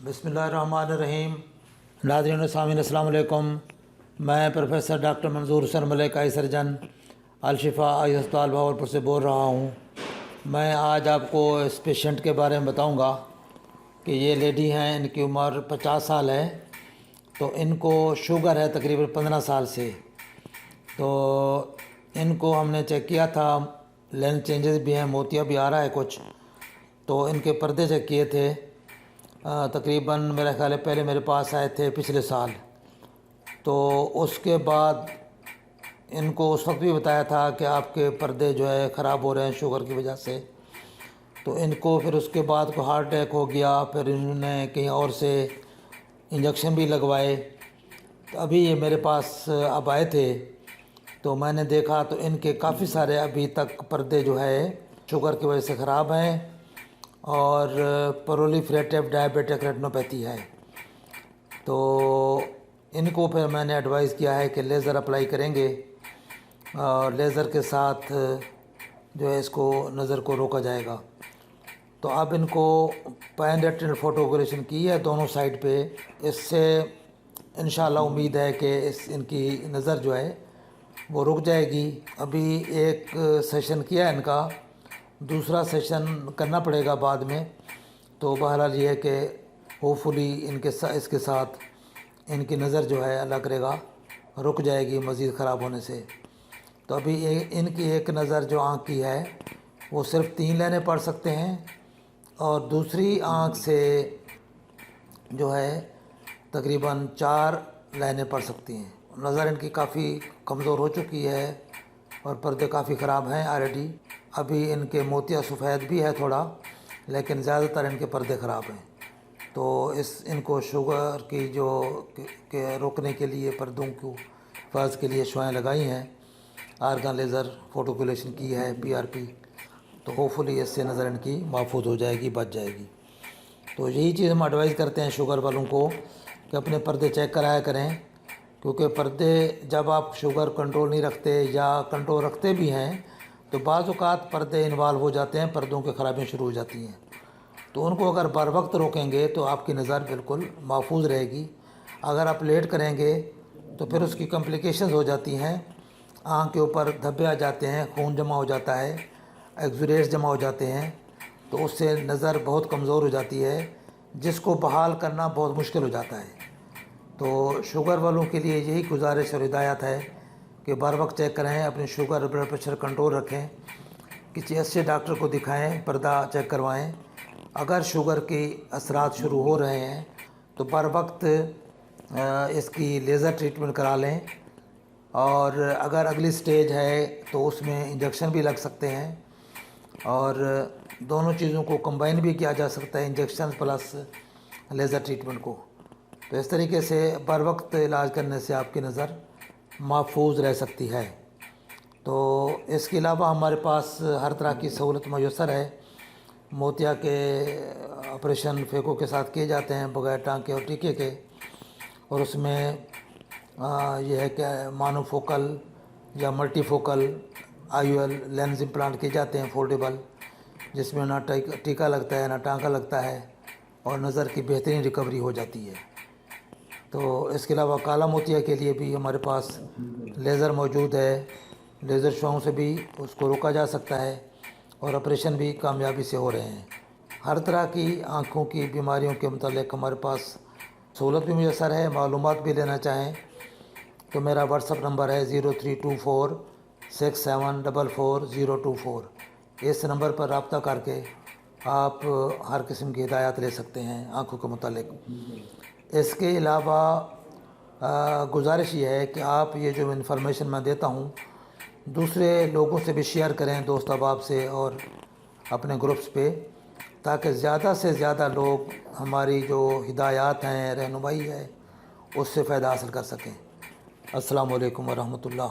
बिस्मिल्लाहिर्रहमानिर्रहीम। नाज़रीन व सामीन अस्सलाम वालेकुम। मैं प्रोफेसर डॉक्टर मंजूर हुसैन मलिक आई सर्जन अल-शिफा आई अस्पताल बहावलपुर से बोल रहा हूँ। मैं आज आपको इस पेशेंट के बारे में बताऊँगा कि ये लेडी हैं, इनकी उम्र 50 साल है। तो इनको शुगर है तकरीबन 15 साल से। तो इनको हमने चेक किया था, लेंस चेंजेस भी हैं, मोतिया भी आ रहा है कुछ। तो इनके पर्दे चेक किए थे। तकरीबन मेरा ख्याल है पहले मेरे पास आए थे पिछले साल। तो उसके बाद इनको उस वक्त भी बताया था कि आपके पर्दे जो है ख़राब हो रहे हैं शुगर की वजह से। तो इनको फिर उसके बाद को हार्ट अटैक हो गया, फिर इन्होंने कहीं और से इंजेक्शन भी लगवाए। तो अभी ये मेरे पास अब आए थे तो मैंने देखा तो इनके काफ़ी सारे अभी तक पर्दे जो है शुगर की वजह से ख़राब हैं और प्रोलिफरेटिव डायबिटिक रेटिनोपैथी है। तो इनको फिर मैंने एडवाइस किया है कि लेज़र अप्लाई करेंगे और लेज़र के साथ जो है इसको नज़र को रोका जाएगा। तो अब इनको पैन रेटिनल फोटोग्रेशन की है दोनों साइड पे। इससे इंशाल्लाह उम्मीद है कि इनकी नज़र जो है वो रुक जाएगी। अभी एक सेशन किया है इनका, दूसरा सेशन करना पड़ेगा बाद में। तो बहरहाल ये है कि होपफुली इसके साथ इनकी नज़र जो है अल्लाह करेगा रुक जाएगी मज़ीद ख़राब होने से। तो अभी इनकी एक नज़र जो आँख की है वो सिर्फ 3 लाइनें पढ़ सकते हैं और दूसरी आँख से जो है तकरीबन 4 लाइनें पढ़ सकती हैं। नज़र इनकी काफ़ी कमज़ोर हो चुकी है और पर्दे काफ़ी ख़राब हैं ऑलरेडी। अभी इनके मोतिया सफ़ेद भी है थोड़ा, लेकिन ज़्यादातर इनके पर्दे ख़राब हैं। तो इनको शुगर की जो के रोकने के लिए पर्दों को हिफाज़त के लिए शुआएँ लगाई हैं, आर्गन लेज़र फोटोकुलेशन की है, PRP। तो होपफुली इससे नज़र इनकी महफूज हो जाएगी, बच जाएगी। तो यही चीज़ हम एडवाइस करते हैं शुगर वालों को कि अपने पर्दे चेक कराया करें, क्योंकि पर्दे जब आप शुगर कंट्रोल नहीं रखते या कंट्रोल रखते भी हैं तो बाज़ औक़ात पर्दे इन्वॉल्व हो जाते हैं, पर्दों की ख़राबियाँ शुरू हो जाती हैं। तो उनको अगर बर वक्त रोकेंगे तो आपकी नज़र बिल्कुल महफूज रहेगी। अगर आप लेट करेंगे तो फिर उसकी कॉम्प्लिकेशंस हो जाती हैं, आँख के ऊपर धब्बे आ जाते हैं, खून जमा हो जाता है, एक्सुरेट्स जमा हो जाते हैं। तो उससे नज़र बहुत कमज़ोर हो जाती है, जिसको बहाल करना बहुत मुश्किल हो जाता है। तो शुगर वालों के लिए यही गुजारिश और हिदायत है कि बर वक्त चेक करें, अपनी शुगर ब्लड प्रेशर कंट्रोल रखें, किसी अच्छे डॉक्टर को दिखाएं, पर्दा चेक करवाएं। अगर शुगर के असरात शुरू हो रहे हैं तो बर वक्त इसकी लेज़र ट्रीटमेंट करा लें, और अगर अगली स्टेज है तो उसमें इंजेक्शन भी लग सकते हैं और दोनों चीज़ों को कंबाइन भी किया जा सकता है, इंजेक्शन प्लस लेज़र ट्रीटमेंट को। तो इस तरीके से बर वक्त इलाज करने से आपकी नज़र महफूज रह सकती है। तो इसके अलावा हमारे पास हर तरह की सहूलत मैसर है। मोतिया के ऑपरेशन फेको के साथ किए जाते हैं बगैर टाँके और टीके के, और उसमें यह है कि मोनोफोकल या मल्टीफोकल IOL लेंस इम्प्लांट किए जाते हैं फोल्डेबल, जिसमें ना टीका लगता है ना टाँका लगता है और नज़र की बेहतरीन रिकवरी हो जाती है। तो इसके अलावा काला मोतिया के लिए भी हमारे पास लेज़र मौजूद है। लेज़र शुआओं से भी उसको रोका जा सकता है और ऑपरेशन भी कामयाबी से हो रहे हैं। हर तरह की आँखों की बीमारियों के मुतालिक हमारे पास सहूलत भी मैसर है। मालूमात भी लेना चाहें तो मेरा व्हाट्सअप नंबर है 032467444024। इस नंबर पर रब्ता करके आप हर किस्म की हिदायत ले सकते हैं आँखों के मुतालिक। इसके अलावा गुजारिश ये है कि आप ये जो इन्फॉर्मेशन मैं देता हूँ दूसरे लोगों से भी शेयर करें, दोस्त अहबाब से और अपने ग्रुप्स पे, ताकि ज़्यादा से ज़्यादा लोग हमारी जो हिदायत हैं, रहनुमाई है, उससे फ़ायदा हासिल कर सकें। अस्सलामु अलैकुम व रहमतुल्लाह।